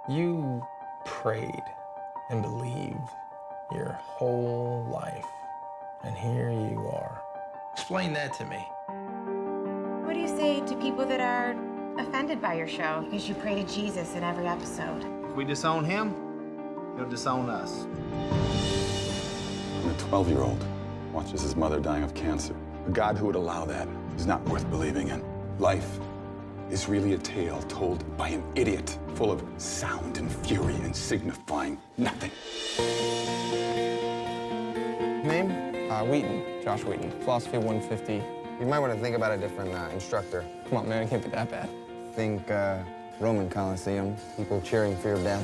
You prayed and believed your whole life, and here you are. Explain that to me. What do you say to people that are offended by your show because you pray to Jesus in every episode? If we disown him, he'll disown us. When a 12-year-old watches his mother dying of cancer, a God who would allow that is not worth believing in. Life is really a tale told by an idiot, full of sound and fury and signifying nothing. Name? Wheaton, Josh Wheaton, Philosophy 150. You might want to think about a different instructor. Come on, man, it can't be that bad. Think Roman Colosseum, people cheering for your death.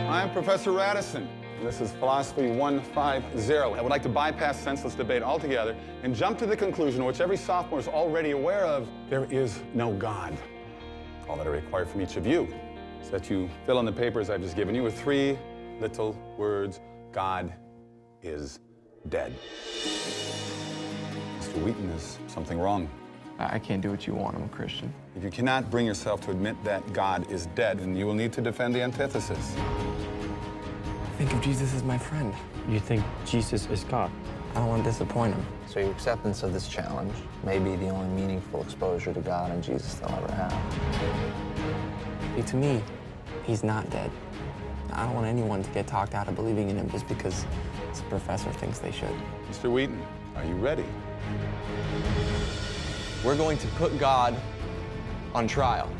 I'm Professor Radisson. This is Philosophy 150. I would like to bypass senseless debate altogether and jump to the conclusion, which every sophomore is already aware of: there is no God. All that I require from each of you is that you fill in the papers I've just given you with 3 little words: God is dead. Mr. Wheaton, is something wrong? I can't do what you want. I'm a Christian. If you cannot bring yourself to admit that God is dead, then you will need to defend the antithesis. Think of Jesus as my friend. You think Jesus is God? I don't want to disappoint him. So your acceptance of this challenge may be the only meaningful exposure to God and Jesus they'll ever have. See, to me, he's not dead. I don't want anyone to get talked out of believing in him just because his professor thinks they should. Mr. Wheaton, are you ready? We're going to put God on trial.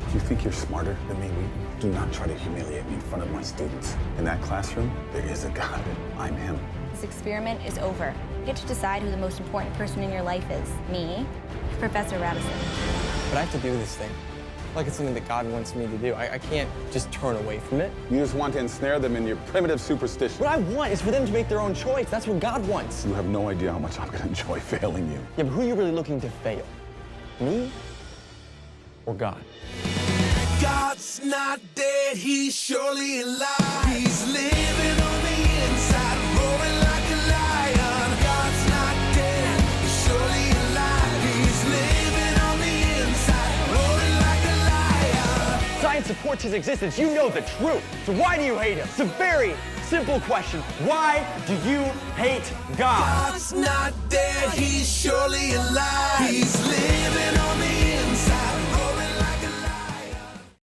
If you think you're smarter than me, Wheaton, do not try to humiliate me in front of my students. In that classroom, there is a God. I'm him. This experiment is over. You get to decide who the most important person in your life is. Me, Professor Radisson. But I have to do this thing. Like it's something that God wants me to do. I can't just turn away from it. You just want to ensnare them in your primitive superstition. What I want is for them to make their own choice. That's what God wants. You have no idea how much I'm going to enjoy failing you. Yeah, but who are you really looking to fail? Me or God? God's not dead, he's surely alive. He's living on the inside, roaring like a lion. God's not dead, he's surely alive. He's living on the inside, roaring like a lion. Science supports his existence. You know the truth. So why do you hate him? It's a very simple question. Why do you hate God? God's not dead, he's surely alive. He's living on the inside.